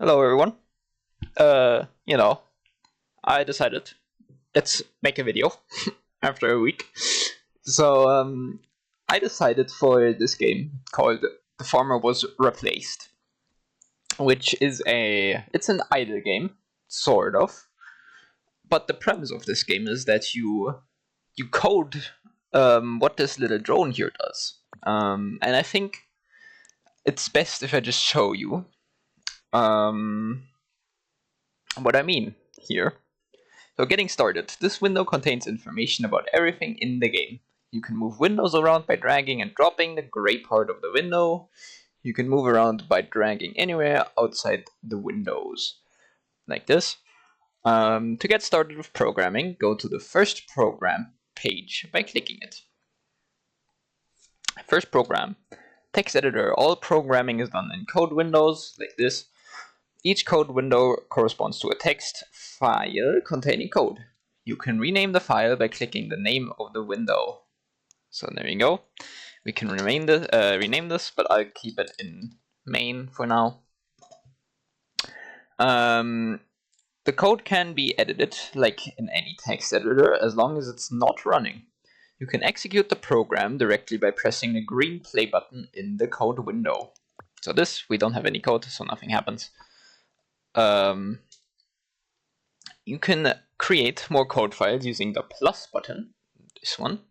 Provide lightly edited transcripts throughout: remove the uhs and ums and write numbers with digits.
Hello, everyone. You know, I decided let's make a video after a week. So, I decided for this game called The Farmer Was Replaced, which is it's an idle game, sort of. But the premise of this game is that you code what this little drone here does. And I think it's best if I just show you what I mean here. So getting started, this window contains information about everything in the game. You can move windows around by dragging and dropping the gray part of the window. You can move around by dragging anywhere outside the windows, like this. To get started with programming, go to the first program page by clicking it. First program, text editor. All programming is done in code windows, like this. Each code window corresponds to a text file containing code. You can rename the file by clicking the name of the window. So there you go. We can rename this, but I'll keep it in main for now. The code can be edited, like in any text editor, as long as it's not running. You can execute the program directly by pressing the green play button in the code window. So we don't have any code, so nothing happens. You can create more code files using the plus button, this one.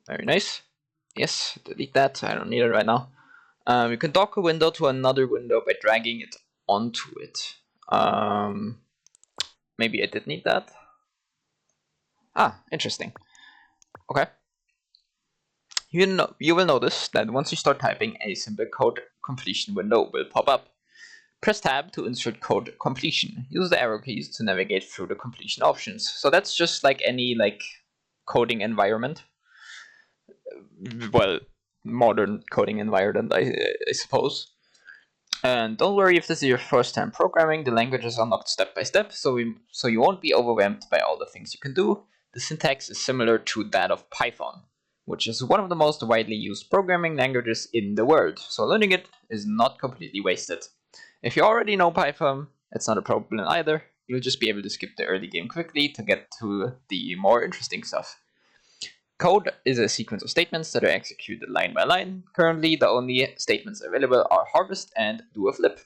Very nice. Yes, delete that, I don't need it right now. You can dock a window to another window by dragging it onto it. Maybe I did need that. Ah, interesting. Okay. You will notice that once you start typing, a simple code completion window will pop up. Press Tab to insert code completion. Use the arrow keys to navigate through the completion options. So that's just like any coding environment. Well, modern coding environment, I suppose. And don't worry if this is your first time programming. The language is unlocked step by step, so you won't be overwhelmed by all the things you can do. The syntax is similar to that of Python, which is one of the most widely used programming languages in the world. So learning it is not completely wasted. If you already know Python, it's not a problem either. You'll just be able to skip the early game quickly to get to the more interesting stuff. Code is a sequence of statements that are executed line by line. Currently, the only statements available are harvest and do a flip.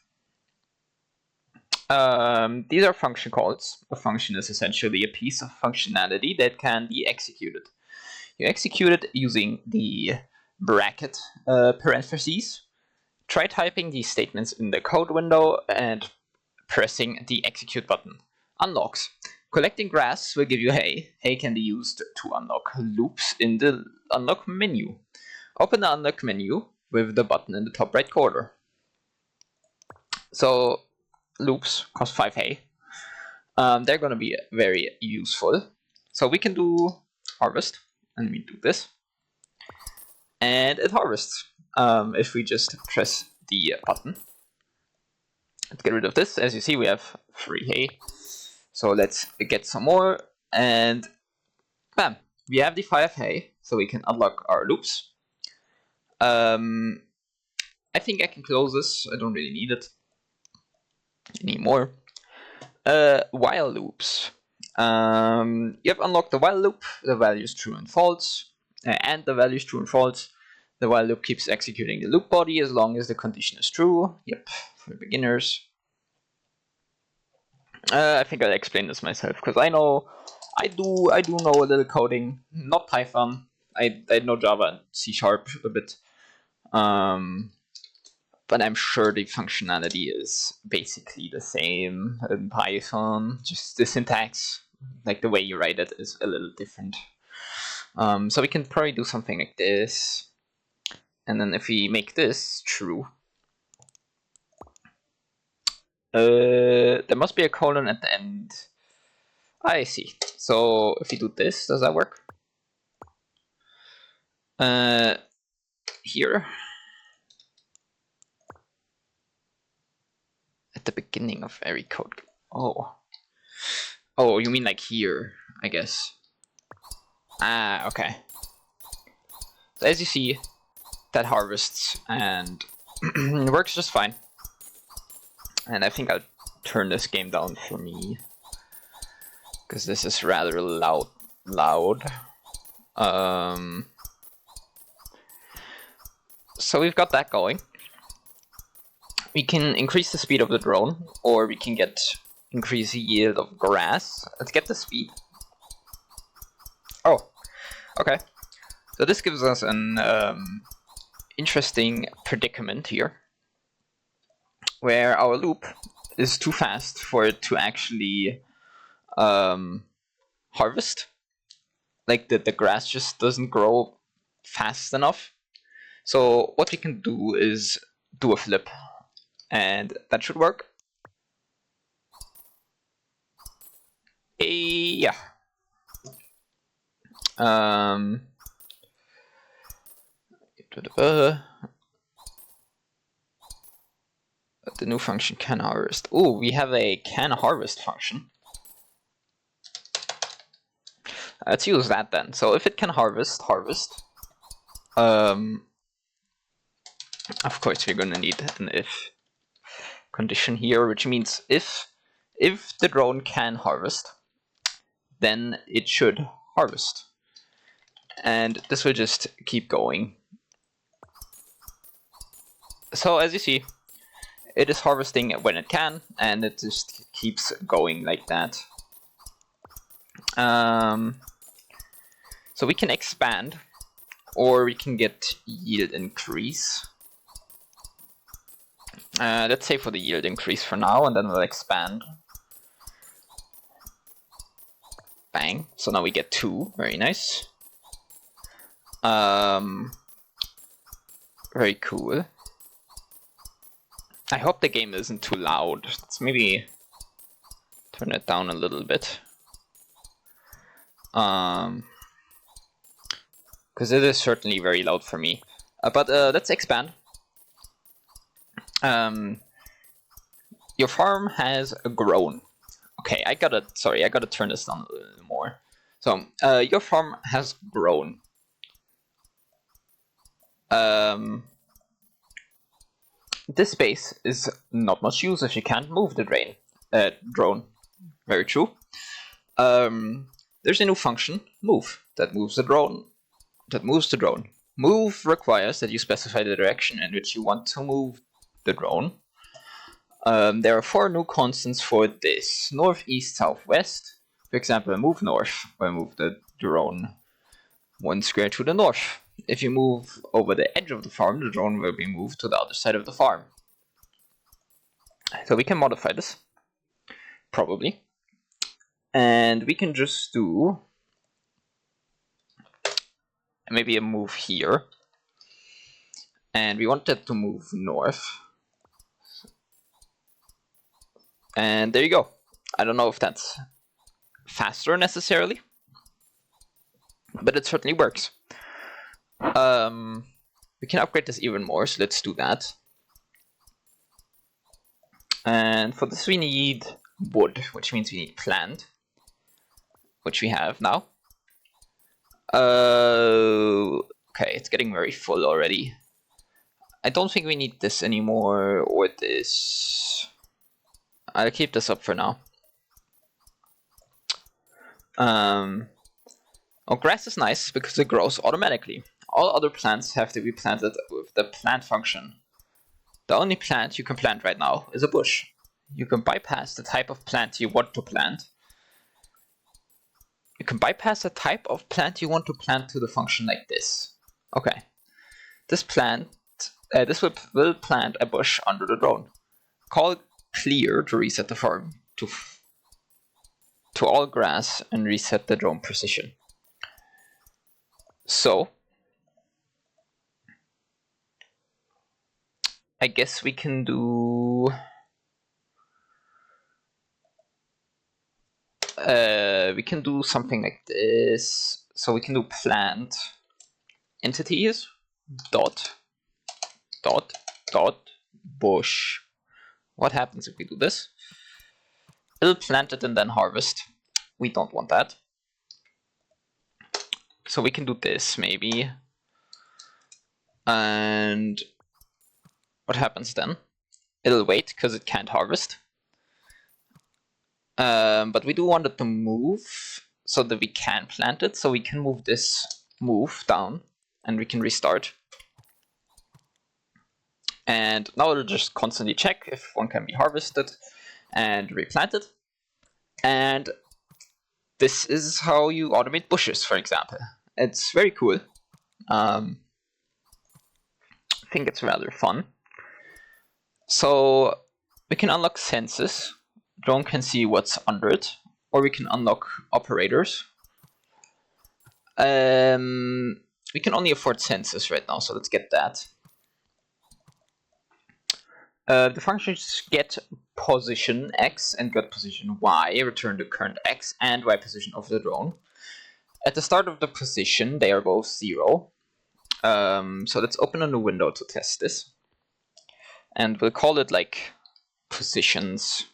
These are function calls. A function is essentially a piece of functionality that can be executed. You execute it using the bracket parentheses. Try typing these statements in the code window and pressing the execute button. Unlocks. Collecting grass will give you hay. Hay can be used to unlock loops in the unlock menu. Open the unlock menu with the button in the top right corner. So loops cost 5 hay. They're going to be very useful. So we can do harvest, and we do this. And it harvests. If we just press the button. Let's get rid of this. As you see, we have 3 hay. So let's get some more, and bam, we have the 5 hay, so we can unlock our loops. I think I can close this. I don't really need it anymore. While loops. You have unlocked the while loop. The value is true and false, and the value is true and false. The while loop keeps executing the loop body as long as the condition is true. Yep, for beginners. I think I'll explain this myself because I do know a little coding, not Python. I know Java and C# a bit, but I'm sure the functionality is basically the same in Python. Just the syntax, like the way you write it, is a little different. So we can probably do something like this, and then if we make this true. There must be a colon at the end. I see. So if we do this, does that work? Here. At the beginning of every code. Oh. Oh, you mean like here, I guess. Ah, okay. So as you see, that harvests and works just fine. And I think I'll turn this game down for me, because this is rather loud. So we've got that going. We can increase the speed of the drone, or we can increase the yield of grass. Let's get the speed. Oh, okay. So this gives us an interesting predicament here, where our loop is too fast for it to actually harvest. Like the grass just doesn't grow fast enough. So what we can do is do a flip, and that should work. Yeah. The new function can harvest. Oh, we have a can harvest function. Let's use that then. So if it can harvest. Of course, we're gonna need an if condition here, which means if the drone can harvest, then it should harvest. And this will just keep going. So as you see, it is harvesting when it can, and it just keeps going like that. So we can expand, or we can get yield increase. Let's say for the yield increase for now, and then we'll expand. Bang. So now we get 2. Very nice. Very cool. I hope the game isn't too loud. Let's maybe turn it down a little bit. Because it is certainly very loud for me. But let's expand. Your farm has grown. Okay, I gotta turn this down a little more. So, your farm has grown. This space is not much use if you can't move the drone. Very true. There's a new function, move, that moves the drone. Move requires that you specify the direction in which you want to move the drone. There are 4 new constants for this: north, east, south, west. For example, move north, or move the drone 1 square to the north. If you move over the edge of the farm, the drone will be moved to the other side of the farm. So we can modify this, probably. And we can just do maybe a move here. And we want it to move north. And there you go. I don't know if that's faster necessarily, but it certainly works. We can upgrade this even more, so let's do that. And for this we need wood, which means we need plant, which we have now. Okay, it's getting very full already. I don't think we need this anymore, or this. I'll keep this up for now. Oh, grass is nice because it grows automatically. All other plants have to be planted with the plant function. The only plant you can plant right now is a bush. You can bypass the type of plant you want to plant. You can bypass the type of plant you want to plant to the function like this. Okay. This will plant a bush under the drone. Call clear to reset the farm to all grass and reset the drone precision. So I guess we can do something like this. So we can do plant entities dot bush. What happens if we do this? It'll plant it and then harvest. We don't want that. So we can do this maybe. And what happens then? it'll wait because it can't harvest. But we do want it to move so that we can plant it. So we can move this move down and we can restart. And now it'll just constantly check if one can be harvested and replanted. And this is how you automate bushes, for example. It's very cool. I think it's rather fun. So we can unlock senses. Drone can see what's under it, or we can unlock operators. We can only afford senses right now, so let's get that. The functions get position X and get position Y return the current X and Y position of the drone. At the start of the position, they are both 0. So let's open a new window to test this. And we'll call it like positions.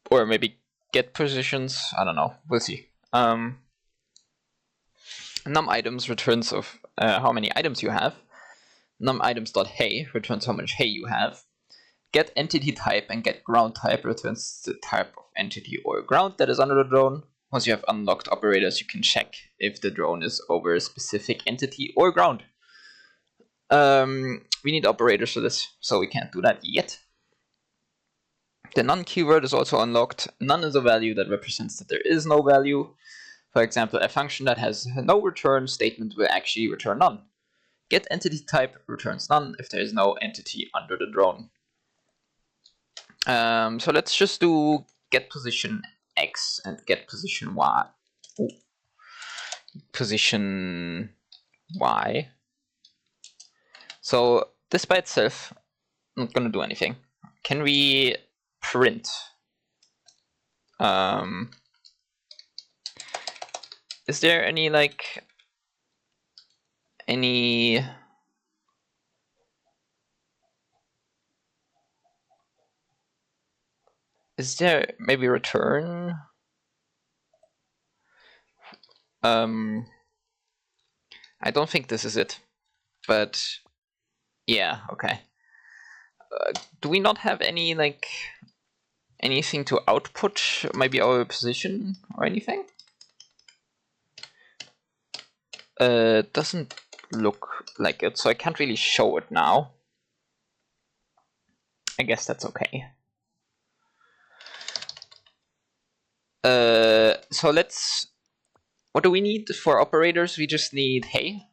Or maybe get positions. I don't know. We'll see. Num items returns of how many items you have. Num items.hey returns how much hay you have. Get entity type and get ground type returns the type of entity or ground that is under the drone. Once you have unlocked operators, you can check if the drone is over a specific entity or ground. We need operators for this, so we can't do that yet. The none keyword is also unlocked. None is a value that represents that there is no value. For example, a function that has no return statement will actually return none. Get entity type returns none if there is no entity under the drone. So let's just do get position X and get position Y. Ooh. Position Y. So this by itself, not gonna do anything. Can we print? Is there any like is there maybe return? I don't think this is it, but yeah, okay. Do we not have any like anything to output? Maybe our position or anything? Doesn't look like it, so I can't really show it now. I guess that's okay. So let's. What do we need for operators? We just need hay.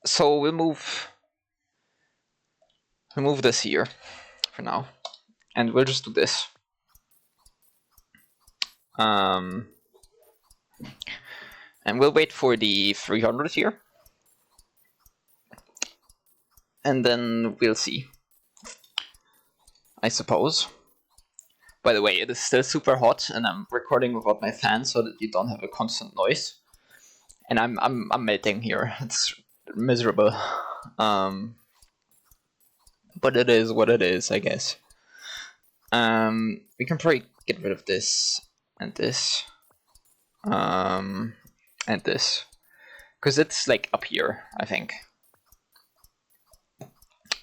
So we'll move this here for now, and we'll just do this. And we'll wait for the 300 here, and then we'll see, I suppose. By the way, it is still super hot, and I'm recording without my fan so that you don't have a constant noise. And I'm melting here. It's miserable. But it is what it is, I guess. We can probably get rid of this and this, and this, because it's like up here, I think.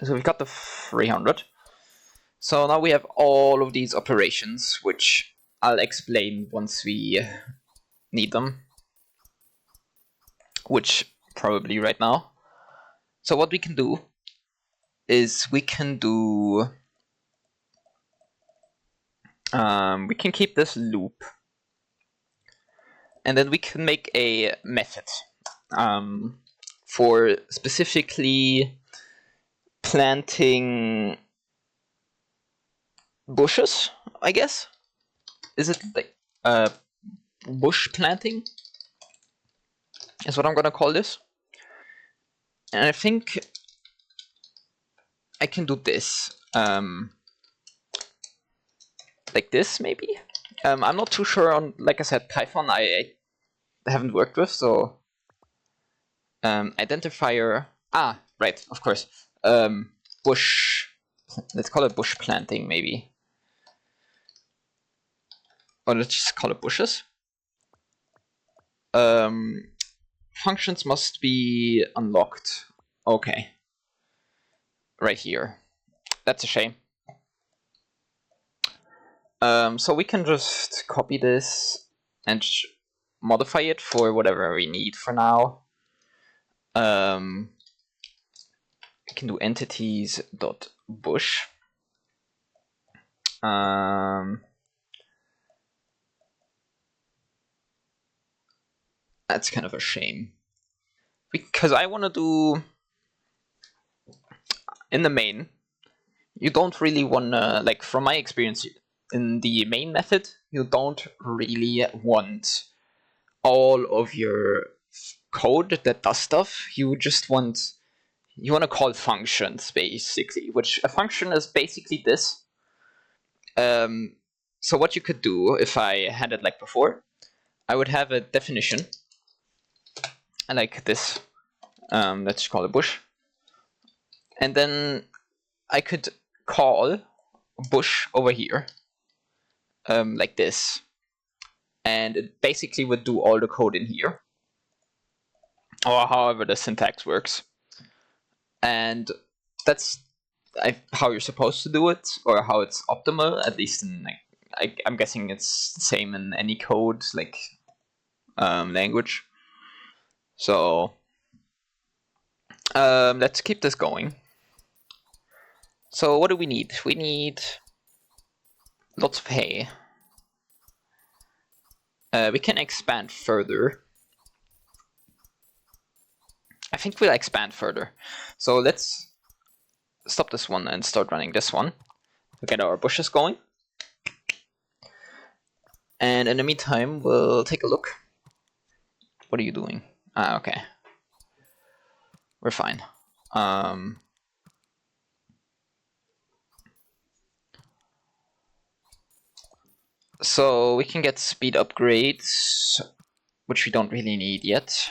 So we've got the 300. So now we have all of these operations, which I'll explain once we need them, which probably right now. So what we can do is we can do we can keep this loop, and then we can make a method for specifically planting bushes, I guess. Is it like bush planting? Is what I'm gonna call this. And I think I can do this. Like this, maybe? I'm not too sure on, like I said, Python I haven't worked with, so identifier. Ah, right, of course. Bush. Let's call it bush planting, maybe. Or let's just call it bushes. functions must be unlocked. Okay. Right here. That's a shame. So we can just copy this and modify it for whatever we need for now. We can do entities.bush. That's kind of a shame. Because I want to do... In the main, you don't really want to... Like, from my experience, in the main method, you don't really want all of your code that does stuff. You just want... You want to call functions, basically, which a function is basically this. So what you could do, if I had it like before, I would have a definition, like this. Let's call it bush. And then I could call bush over here, like this. And it basically would do all the code in here, or however the syntax works. And that's how you're supposed to do it, or how it's optimal, at least in I'm guessing it's the same in any code, like language. So let's keep this going. So what do we need? We need lots of hay. We can expand further. I think we'll expand further. So let's stop this one and start running this one. We'll get our bushes going. And in the meantime, we'll take a look. What are you doing? Ah, okay. We're fine. So we can get speed upgrades, which we don't really need yet.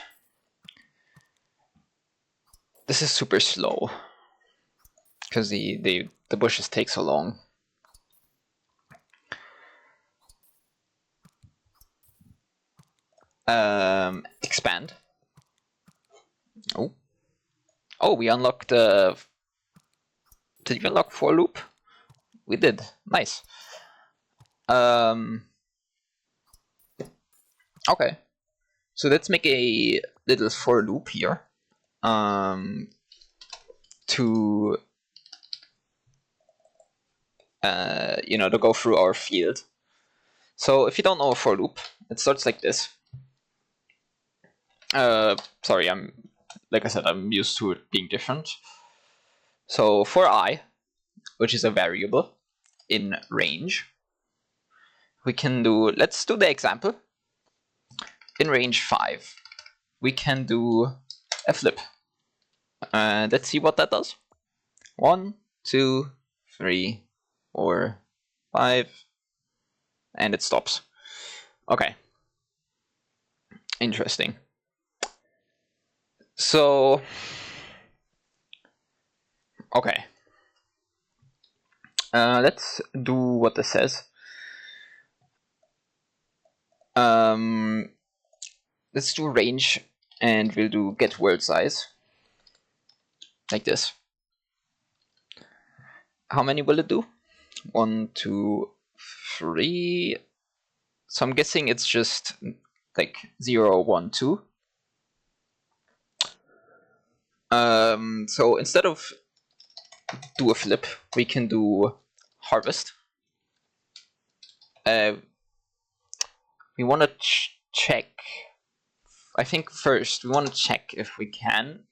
This is super slow because the bushes take so long. Expand. Oh, we unlocked the... Did we unlock for loop? We did. Nice. Okay. So let's make a little for loop here. To to go through our field. So if you don't know a for loop, it starts like this. Sorry, like I said, I'm used to it being different. So for I, which is a variable in range, we can do, let's do the example. In range 5, we can do a flip. Let's see what that does. 1, 2, 3, 4, 5, and it stops. Okay. Interesting. So, okay. Let's do what this says. Let's do range, and we'll do get world size. Like this. How many will it do? 1, 2, 3. So I'm guessing it's just like 0, 1, 2. So instead of do a flip, we can do harvest. We want to check. I think first we want to check if we can.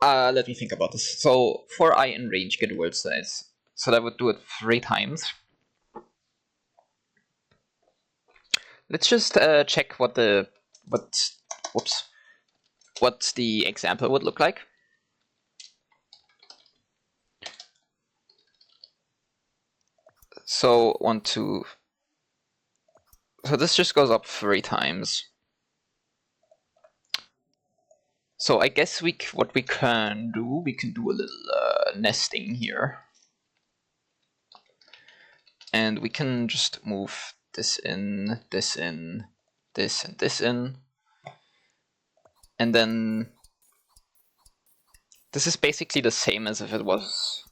Let me think about this. So for I in range get world size. So that would do it 3 times. Let's just check what the example would look like. So 1, 2. So this just goes up 3 times. So I guess what we can do a little nesting here. And we can just move this in, this in, this and this in. And then this is basically the same as if it was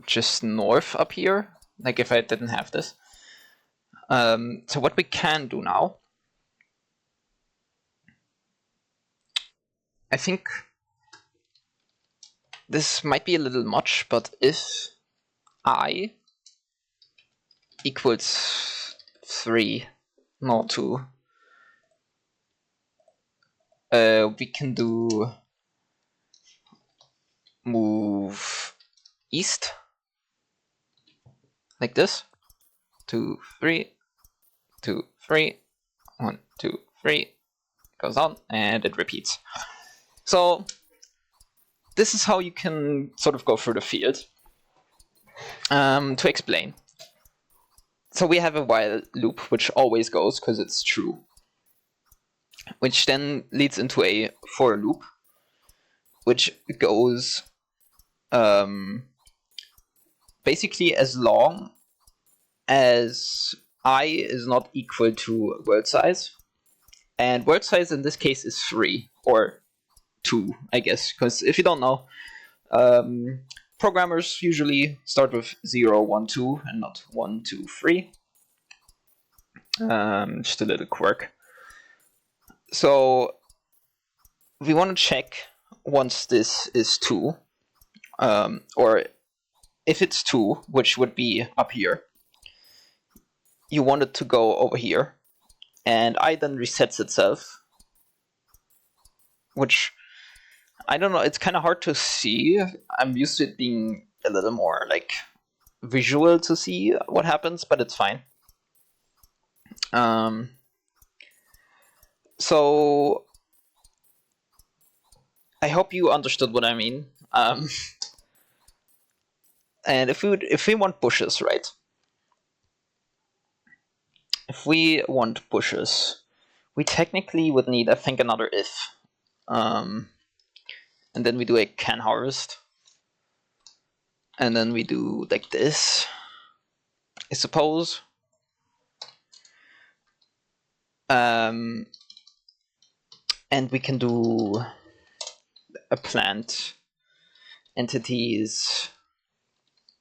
just north up here, like if I didn't have this. So what we can do now, I think this might be a little much, but if I equals 3, not 2, we can do move east, like this, 2, 3, 2, 3, 1, 2, 3, goes on, and it repeats. So this is how you can sort of go through the field. To explain, so we have a while loop which always goes because it's true, which then leads into a for loop which goes basically as long as I is not equal to world size, and world size in this case is 3 or 2, I guess, because if you don't know, programmers usually start with 0, 1, 2 and not 1, 2, 3. Just a little quirk. So we want to check once this is 2, or if it's 2, which would be up here, you want it to go over here, and I then resets itself, which I don't know, it's kind of hard to see. I'm used to it being a little more like visual to see what happens, but it's fine. So I hope you understood what I mean. And if we want bushes, right? If we want bushes, we technically would need, I think, another if. And then we do a can harvest. And then we do like this, I suppose. And we can do a plant entities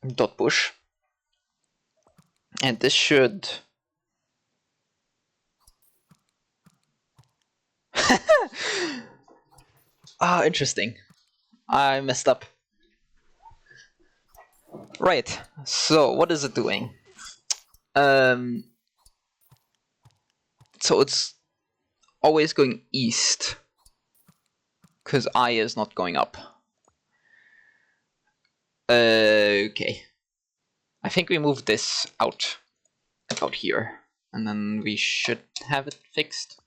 dot bush. And this should interesting. I messed up. Right, so what is it doing? So it's always going east, because I is not going up. Okay. I think we move this out about here, and then we should have it fixed.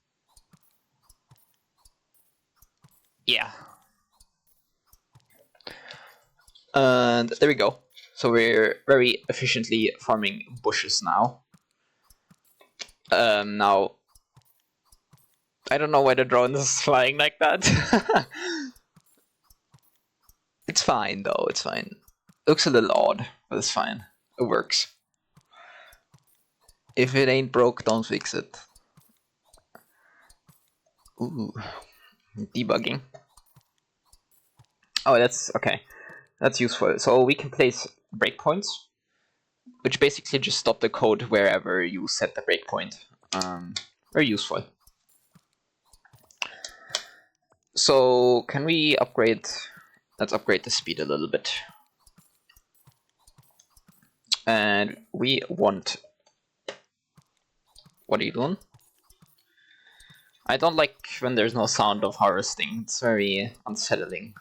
Yeah. And there we go. So we're very efficiently farming bushes now. Now, I don't know why the drone is flying like that. It's fine though, it's fine. Looks a little odd, but it's fine. It works. If it ain't broke, don't fix it. Ooh, debugging. Oh, that's okay. That's useful. So we can place breakpoints, which basically just stop the code wherever you set the breakpoint. Very useful. So can we upgrade? Let's upgrade the speed a little bit. And we want... What are you doing? I don't like when there's no sound of harvesting. It's very unsettling.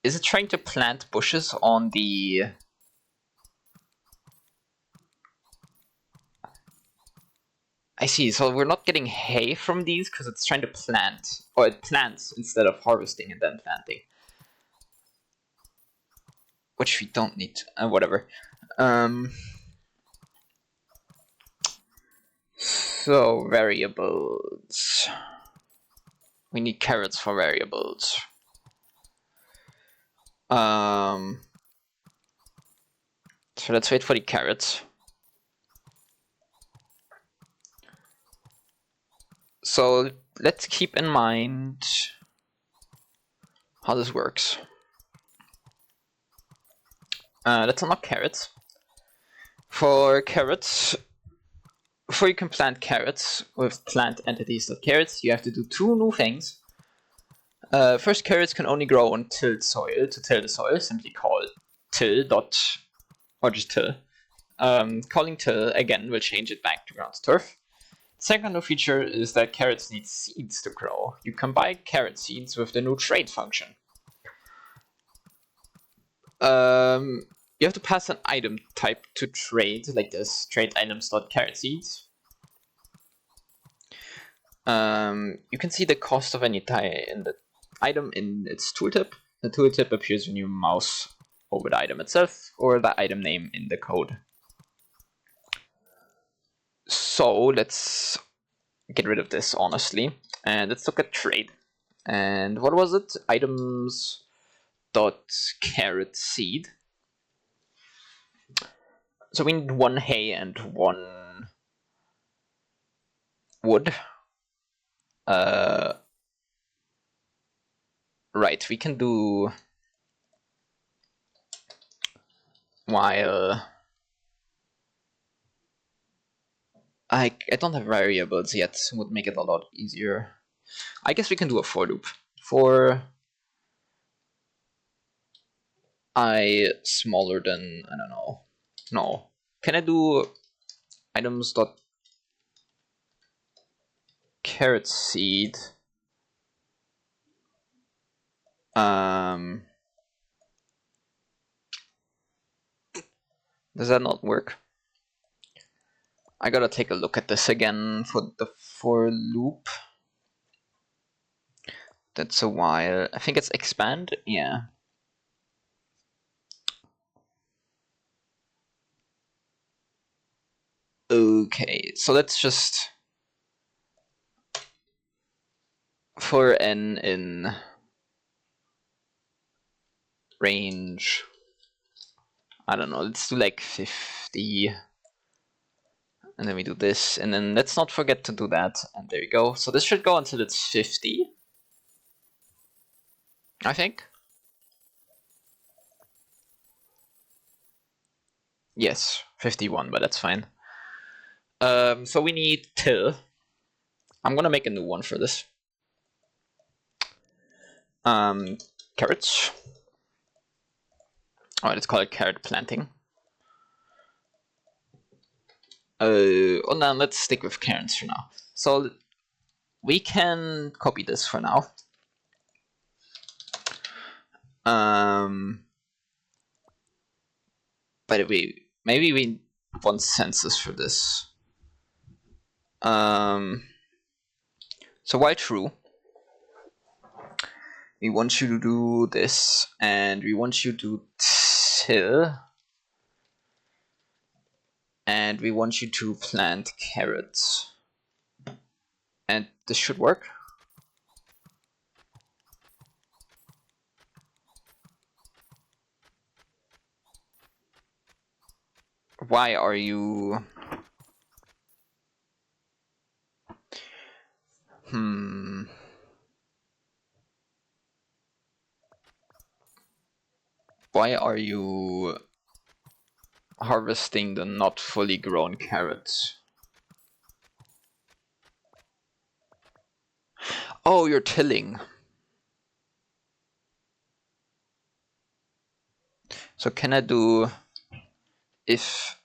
Is it trying to plant bushes on the... I see, so we're not getting hay from these because it's trying to plant. Or it plants instead of harvesting and then planting. Which we don't need, whatever. So, variables. We need carrots for variables. So let's wait for the carrots. So let's keep in mind how this works. Let's unlock carrots. For carrots, before you can plant carrots with plant entities.carrots, you have to do two new things. First, carrots can only grow on tilled soil. To till the soil, simply call till dot, or just till. Calling till again will change it back to ground turf. Second new feature is that carrots need seeds to grow. You can buy carrot seeds with the new trade function. You have to pass an item type to trade, like this, trade items.carrot seeds. You can see the cost of any in the item in its tooltip. The tooltip appears when you mouse over the item itself, or the item name in the code. So let's get rid of this, honestly, and let's look at trade. And what was it? Items dot carrot seed. So we need 1 hay and 1 wood. Right, we can do while I don't have variables yet, would make it a lot easier. I guess we can do a for loop. For I smaller than, I don't know. No. Can I do items dot carrot seed? Does that not work? I gotta take a look at this again for the for loop. That's a while. I think it's expand. Yeah. Okay, so let's just for n in range, I don't know, let's do like 50, and then we do this, and then let's not forget to do that, and there you go. So this should go until it's 50, I think. Yes, 51, but that's fine. So we need till. I'm gonna make a new one for this. Carrots. Oh, let's call it carrot planting. Oh, now let's stick with carrots for now. So we can copy this for now. By the way, maybe we want census for this. So while true, we want you to do this, and we want you to till, and we want you to plant carrots. And this should work. Why are you... Why are you harvesting the not fully grown carrots? Oh, you're tilling. So can I do if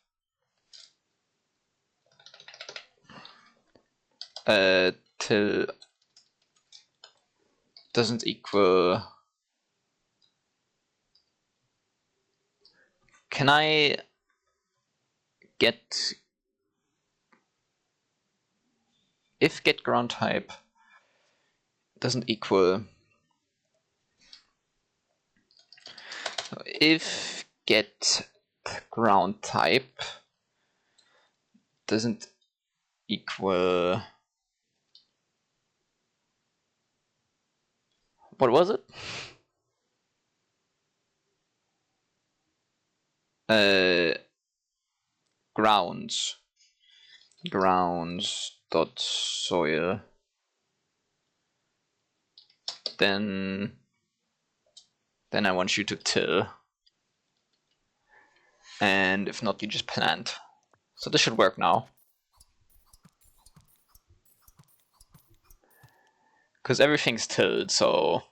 till doesn't equal... Can I get... If get ground type doesn't equal... So if get ground type doesn't equal... What was it? grounds dot soil, then I want you to till, and if not, you just plant. So this should work now, because everything's tilled, so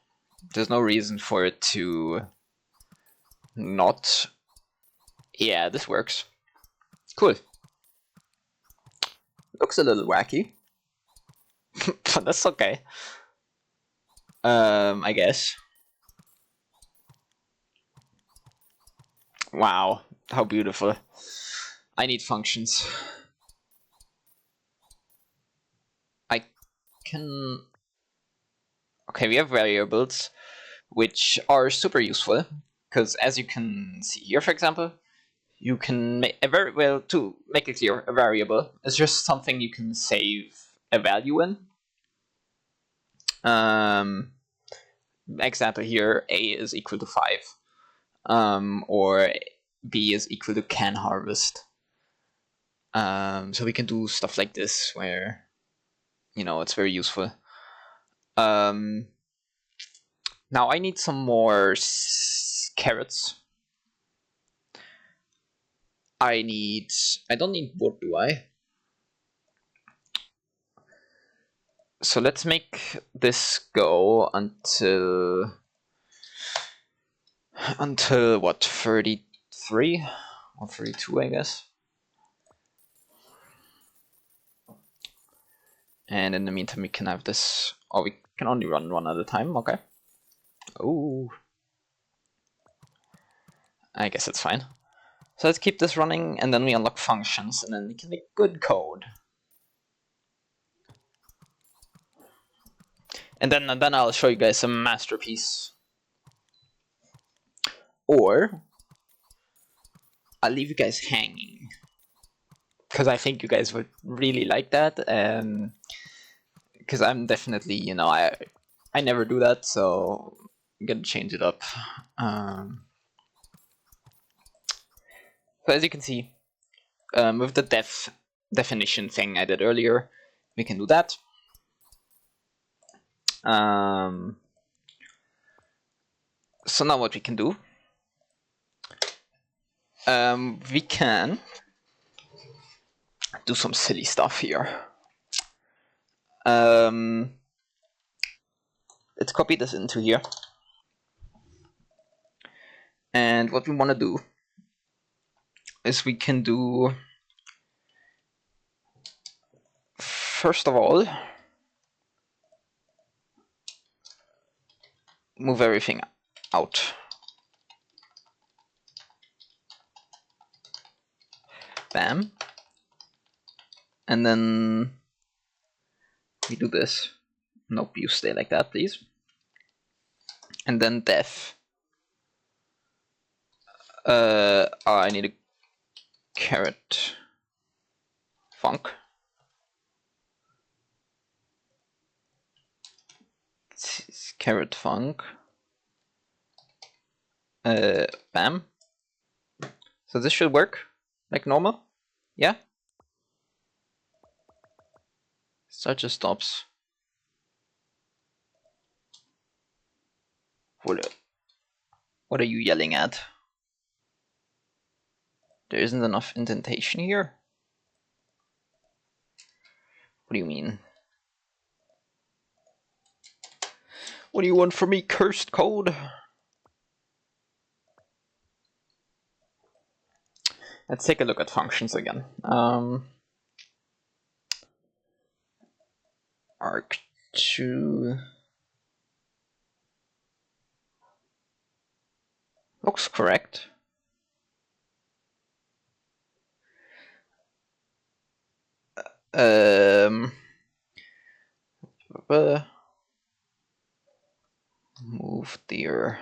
there's no reason for it to not. Yeah, this works. Cool. Looks a little wacky, but that's okay. I guess. Wow, how beautiful. I need functions. I can... Okay, we have variables, which are super useful, because as you can see here, for example, you can make to make it clear, a variable is just something you can save a value in. Example here, A is equal to 5, or B is equal to can harvest. So we can do stuff like this where, you know, it's very useful. Now I need some more carrots. I don't need wood, do I? So let's make this go until what, 33 or 32, I guess. And in the meantime, we can have this. Oh, we can only run one at a time. Okay. Oh, I guess it's fine. So let's keep this running, and then we unlock functions, and then we can make good code. And then I'll show you guys a masterpiece. Or I'll leave you guys hanging, because I think you guys would really like that. Because I'm definitely, you know, I never do that, so I'm gonna change it up. So as you can see, with the definition thing I did earlier, we can do that. So now what we can do, we can do some silly stuff here. Let's copy this into here. And what we want to do is we can do, first of all, move everything out. Bam. And then we do this. Nope, you stay like that, please. And then def. I need a carrot func. Carrot func. Bam. So this should work like normal. Yeah. So it just stops. What are you yelling at? There isn't enough indentation here? What do you mean? What do you want from me, cursed code? Let's take a look at functions again. Arc2 looks correct. Move there.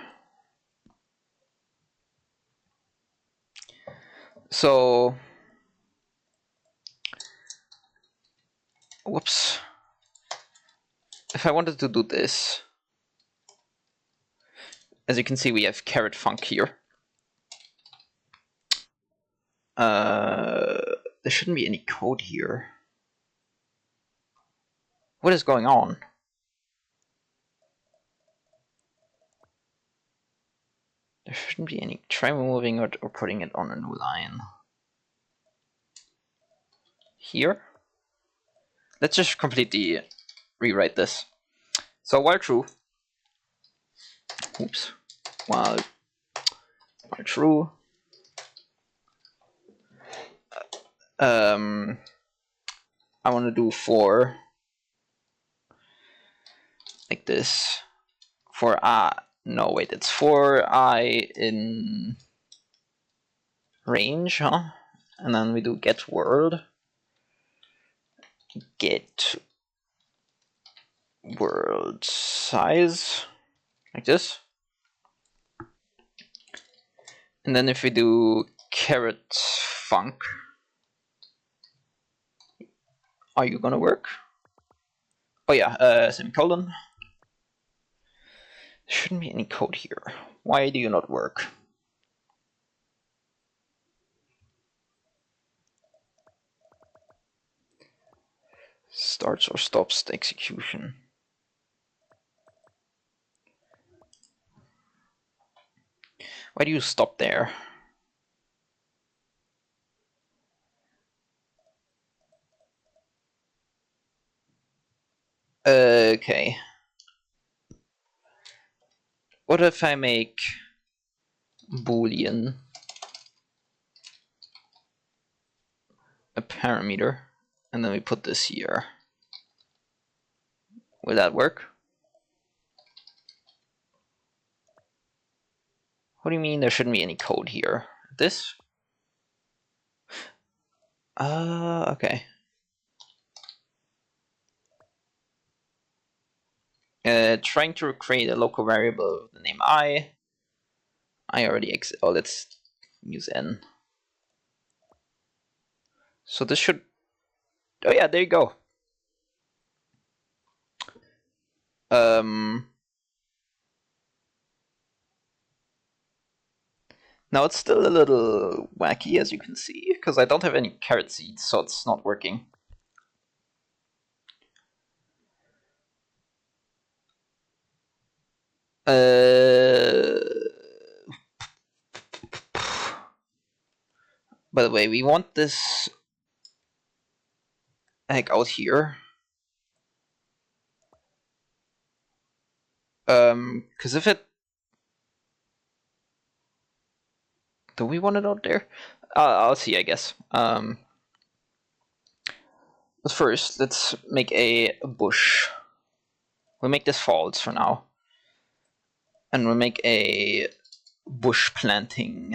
So, whoops. If I wanted to do this, as you can see, we have carrot func here. There shouldn't be any code here. What is going on? There shouldn't be any. Try removing it or putting it on a new line. Here. Let's just completely rewrite this. So while true. Oops. While true. I want to do for like this. For no wait, it's for I in range, huh? And then we do get world. Get world size like this. And then if we do caret func, are you gonna work? Oh yeah, semicolon. There shouldn't be any code here. Why do you not work? Starts or stops the execution. Why do you stop there? Okay. What if I make Boolean a parameter and then we put this here? Will that work? What do you mean there shouldn't be any code here? This? Okay. Trying to create a local variable with the name I already oh, let's use n. So this should, oh yeah, there you go. Now it's still a little wacky, as you can see, because I don't have any caret seeds, so it's not working. By the way, we want this like out here. Because if it... Do we want it out there? I'll see, I guess. But first, let's make a bush. We'll make this false for now. And we'll make a bush planting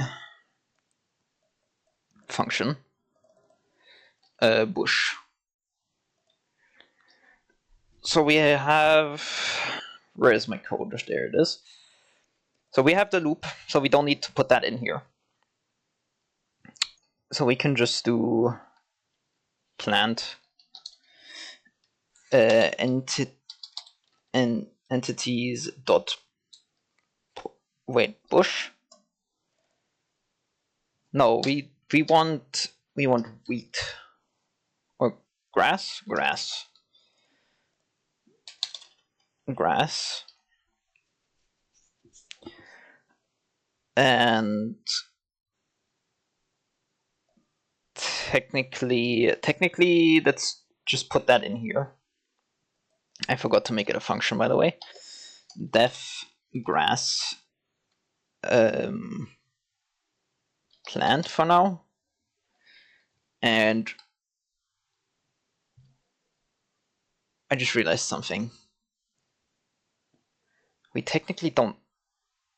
function. Bush. So we have... Where is my code? There it is. So we have the loop, so we don't need to put that in here. So we can just do plant entities dot bush. No, we want wheat or grass. And technically let's just put that in here. I forgot to make it a function, by the way. Def grass plant for now. And I just realized something. We technically don't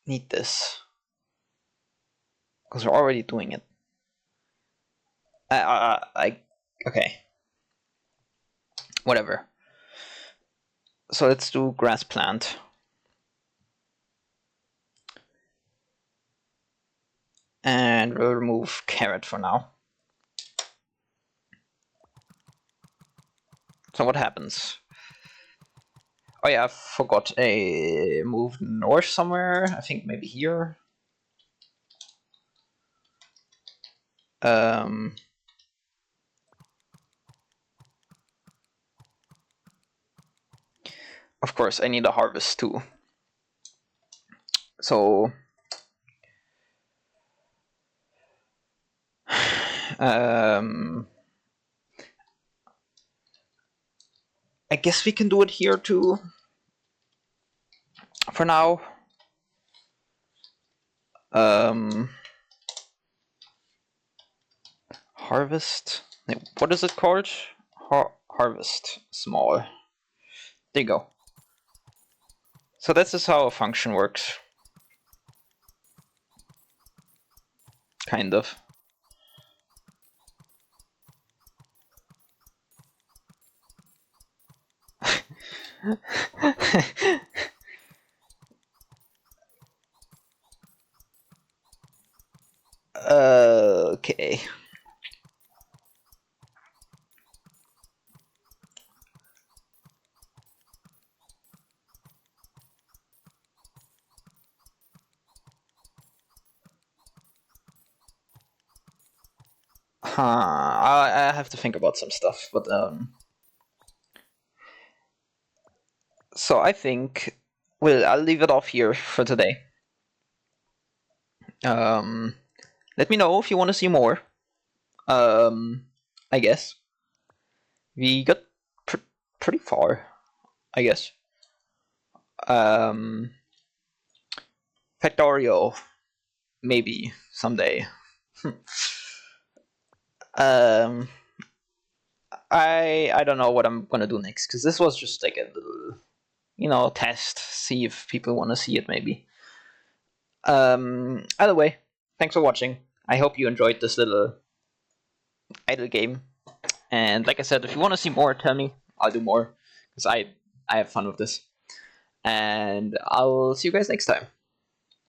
need this because we're already doing it. Okay. Whatever. So let's do grass plant. And we'll remove caret for now. So what happens? Oh yeah, I forgot a move north somewhere. I think maybe here. Um, of course, I need a harvest too. So I guess we can do it here too. For now. Harvest. What is it called? Harvest small. There you go. So this is how a function works. Kind of. Okay. I have to think about some stuff, but so I think I'll leave it off here for today. Let me know if you want to see more. I guess we got pretty far. I guess. Factorial, maybe someday. I don't know what I'm gonna do next, because this was just like a little, test, see if people want to see it maybe. Either way, thanks for watching. I hope you enjoyed this little idle game. And like I said, if you want to see more, tell me. I'll do more, because I have fun with this. And I'll see you guys next time.